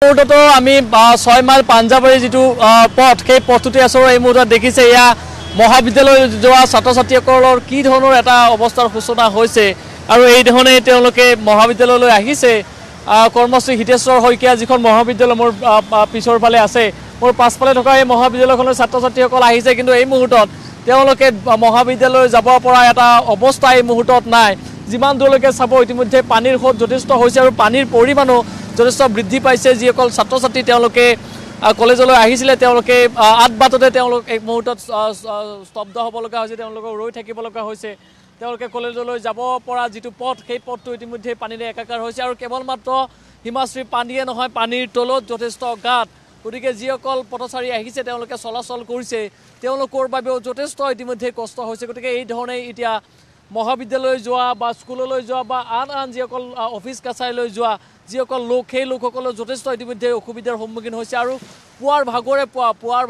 মুহূৰ্ততো আমি 6 মাইল পাঞ্জাবাৰী যেটো পথ সেই পথটোতে আছো এই মুহূৰ্তত দেখিছে ইয়া মহাবিদ্যালয় যোৱা ছাত্ৰ-ছাত্ৰীসকলৰ কি ধৰণৰ এটা অৱস্থাৰ সূচনা হৈছে আৰু এই ধৰণে তেওঁলোকে মহাবিদ্যালয়লৈ আহিছে কৰ্মশ্ৰী হিতেশ্বৰ শইকীয়া যিখন মহাবিদ্যালয় মোৰ পিছৰ ফালে আছে মোৰ পাছফালে থকা এই মহাবিদ্যালয়খনৰ ছাত্ৰ-ছাত্ৰীসকল আহিছে কিন্তু এই মুহূৰ্তত তেওঁলোকে মহাবিদ্যালয় যাব পৰা এটা অৱস্থা এই মুহূৰ্তত নাই যিমান দূৰলৈকে চাব ইতিমধ্যে পানীৰ সোঁত যথেষ্ট হৈছে আৰু পানীৰ পৰিমাণো যথেষ্ট বৃদ্ধি পাইছে যিসকল ছাত্ৰ-ছাত্ৰী তেওঁলোকে কলেজলৈ আহিছিলে তেওঁলোকে আঠ বাটতে তেওঁলোক এক মুহূৰ্তত স্তব্ধ হ'ব লগা হৈছে তেওঁলোকক ৰৈ থাকিব লগা হৈছে তেওঁলোকে কলেজলৈ যাব পৰা যিটো পথ সেই পথটো ইতিমধ্যে পানীৰে একাকাৰ হৈছে আৰু কেৱল মাত্ৰ হিমাশ্ৰী পানীয়ে নহয় পানীৰ তলত যথেষ্ট গাঁত গতিকে যিসকল পথচাৰী আহিছে তেওঁলোকে চলাচল কৰিছে তেওঁলোকৰ বাবেও যথেষ্ট ইতিমধ্যে কষ্ট হৈছে গতিকে এই ধৰণে এতিয়া মহাবিদ্যালয় যোৱা বা স্কুললৈ যোৱা বা আন যিসকল অফিচ কাছাৰীলৈ যোৱা যিসকল লোক সেই লোকসকলৰ যথেষ্ট ইতিমধ্যে অসুবিধাৰ সন্মুখীন হৈছে আৰু পুৱাৰ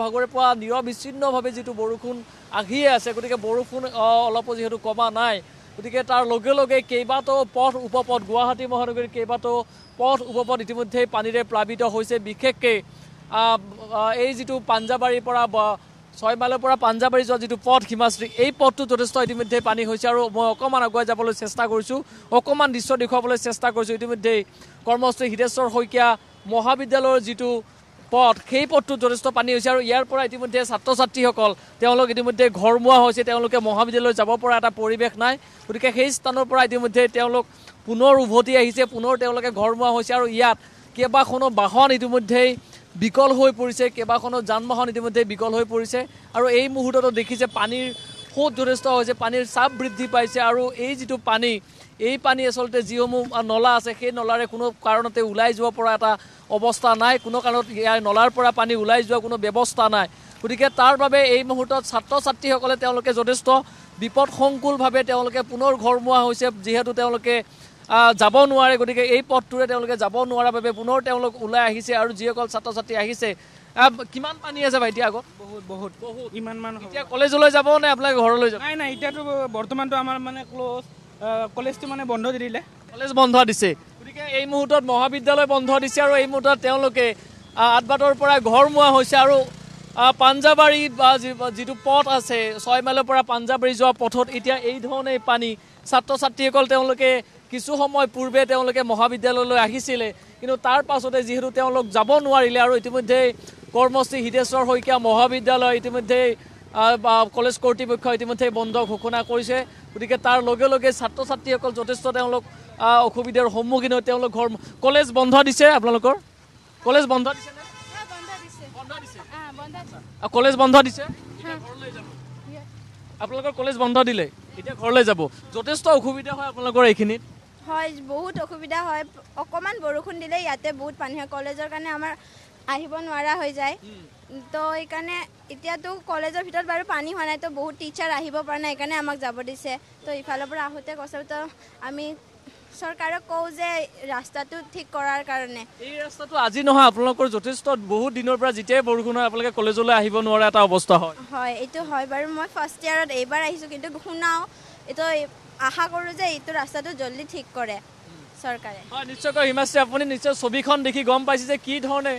ভাগৰে পোৱা নিৰবিচ্ছিন্নভাৱে যিটো বৰষুণ আহিয়ে আছে গতিকে বৰষুণ অলপো যিহেতু কমা নাই গতিকে তাৰ লগে লগে কেইবাটাও পথ উপপথ গুৱাহাটী মহানগৰীৰ কেইবাটাও পথ উপপথ ইতিমধ্যে পানীৰে প্লাবিত হৈছে বিশেষকৈ এই যিটো পাঞ্জাবাৰীৰ পৰা 6 মাইলৰ পৰা পাঞ্জাবাৰী যোৱা যিটো পথ হিমাশ্ৰী এই পথটো যথেষ্ট ইতিমধ্যে পানী হৈছে আৰু মই অকণমান আগুৱাই যাবলৈ চেষ্টা কৰিছোঁ অকণমান দৃশ্য দেখুৱাবলৈ চেষ্টা কৰিছোঁ ইতিমধ্যে কৰ্মশ্ৰী হিতেশ্বৰ শইকীয়া মহাবিদ্যালয়ৰ যিটো পথ সেই পথটো যথেষ্ট পানী হৈছে আৰু ইয়াৰ পৰা ইতিমধ্যে ছাত্ৰ-ছাত্ৰীসকল তেওঁলোক ইতিমধ্যে ঘৰমুৱা হৈছে তেওঁলোকে মহাবিদ্যালয় যাব পৰা এটা পৰিৱেশ নাই গতিকে সেই স্থানৰ পৰা ইতিমধ্যে তেওঁলোক পুনৰ উভতি আহিছে পুনৰ তেওঁলোকে ঘৰমুৱা হৈছে আৰু ইয়াত কেইবাখনো বাহন ইতিমধ্যেই বিকল হৈ পৰিছে কেইবাখনো যান বাহন ইতিমধ্যে বিকল হৈ পৰিছে আৰু এই মুহূৰ্ততো দেখিছে পানীৰ সোঁত যথেষ্ট হৈছে পানীৰ চাপ বৃদ্ধি পাইছে আৰু এই যিটো পানী এই পানী আচলতে যিসমূহ নলা আছে সেই নলাৰে কোনো কাৰণতে ওলাই যাব পৰা এটা অৱস্থা নাই কোনো কাৰণত ইয়াৰ নলাৰ পৰা পানী ওলাই যোৱা কোনো ব্যৱস্থা নাই গতিকে তাৰ বাবে এই মুহূৰ্তত ছাত্ৰ-ছাত্ৰীসকলে তেওঁলোকে যথেষ্ট বিপদসংকুলভাৱে তেওঁলোকে পুনৰ ঘৰমুৱা হৈছে যিহেতু তেওঁলোকে যাব নোৱাৰে গতিকে এই পথটোৰে তেওঁলোকে যাব নোৱাৰাৰ বাবে পুনৰ তেওঁলোক ওলাই আহিছে আৰু যিসকল ছাত্ৰ-ছাত্ৰী আহিছে কিমান পানী আছে ভাইটি আগত বহুত ইমান মান এতিয়া কলেজলৈ যাব নে আপোনালোকে ঘৰলৈ যাব নাই এতিয়াতো বৰ্তমানতো আমাৰ মানে ক্লোজ কলেজটো মানে বন্ধ দি দিলে কলেজ বন্ধ দিছে গতিকে এই মুহূৰ্তত মহাবিদ্যালয় বন্ধ দিছে আৰু এই মুহূৰ্তত তেওঁলোকে আঠবাটৰ পৰা ঘৰমুৱা হৈছে আৰু পাঞ্জাবাৰী বা যিটো পথ আছে 6 মাইলৰ পৰা পাঞ্জাবাৰী যোৱা পথত এতিয়া এই ধৰণে পানী ছাত্ৰ-ছাত্ৰীসকল তেওঁলোকে কিছু সময় পূৰ্বে তেওঁলোকে মহাবিদ্যালয়লৈ আহিছিলে কিন্তু তাৰ পাছতে যিহেতু তেওঁলোক যাব নোৱাৰিলে আৰু ইতিমধ্যে কৰ্মশ্ৰী হিতেশ্বৰ শইকীয়া মহাবিদ্যালয় ইতিমধ্যে কলেজ কৰ্তৃপক্ষ ইতিমধ্যে বন্ধ ঘোষণা কৰিছে গতিকে তাৰ লগে লগে ছাত্ৰ-ছাত্ৰীসকল যথেষ্ট তেওঁলোক অসুবিধাৰ সন্মুখীন হৈ তেওঁলোক ঘৰ কলেজ বন্ধ দিছে আপোনালোকৰ কলেজ বন্ধ দিছে কলেজ বন্ধ দিছে আপোনালোকৰ কলেজ বন্ধ দিলে এতিয়া ঘৰলৈ যাব যথেষ্ট অসুবিধা হয় আপোনালোকৰ এইখিনিত হয় বহুত অসুবিধা হয় অকণমান বৰষুণ দিলে ইয়াতে বহুত পানী হয় কলেজৰ কাৰণে আমাৰ আহিব নোৱাৰা হৈ যায় তো এইকাৰণে এতিয়াতো কলেজৰ ভিতৰত বাৰু পানী হোৱা নাই তো বহুত টিচাৰ আহিব পৰা নাই সেইকাৰণে আমাক যাব দিছে তো ইফালৰ পৰা আহোঁতে কষ্টটো আমি চৰকাৰক কওঁ যে ৰাস্তাটো ঠিক কৰাৰ কাৰণে এই ৰাস্তাটো আজি নহয় আপোনালোকৰ যথেষ্ট বহুত দিনৰ পৰা যেতিয়াই বৰষুণ হয় আপোনালোকে কলেজলৈ আহিব নোৱাৰা এটা অৱস্থা হয় হয় এইটো হয় বাৰু মই ফাৰ্ষ্ট ইয়াৰত এইবাৰ আহিছোঁ কিন্তু শুনাওঁ এইটো আশা কৰোঁ যে এইটো ৰাস্তাটো জলদি ঠিক কৰে চৰকাৰে হয় নিশ্চয়কৈ হিমাশ্ৰী আপুনি নিশ্চয় ছবিখন দেখি গম পাইছে যে কি ধৰণে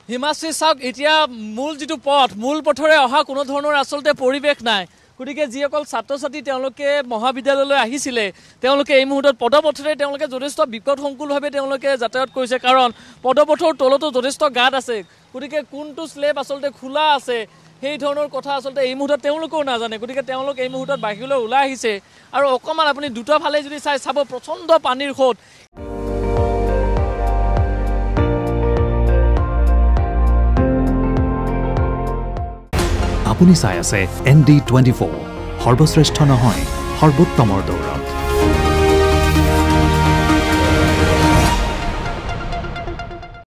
হিমাশ্ৰী চাওক এতিয়া মূল যিটো পথ মূল পথৰে অহা কোনো ধৰণৰ আচলতে পৰিৱেশ নাই গতিকে যিসকল ছাত্ৰ-ছাত্ৰী তেওঁলোকে মহাবিদ্যালয়লৈ আহিছিলে তেওঁলোকে এই মুহূৰ্তত পদপথৰে তেওঁলোকে যথেষ্ট বিপদসংকুলভাৱে তেওঁলোকে যাতায়াত কৰিছে কাৰণ পদপথৰ তলতো যথেষ্ট গাঁত আছে গতিকে কোনটো স্লেব আচলতে খোলা আছে সেই ধৰণৰ কথা আচলতে এই মুহূৰ্তত তেওঁলোকেও নাজানে গতিকে তেওঁলোক এই মুহূৰ্তত বাহিৰলৈ ওলাই আহিছে আৰু অকণমান আপুনি দুটা ফালে যদি চাব প্ৰচণ্ড পানীৰ সোঁত আপুনি চাই আছে ND24 সৰ্বশ্ৰেষ্ঠ নহয় সৰ্বোত্তমৰ দৌৰ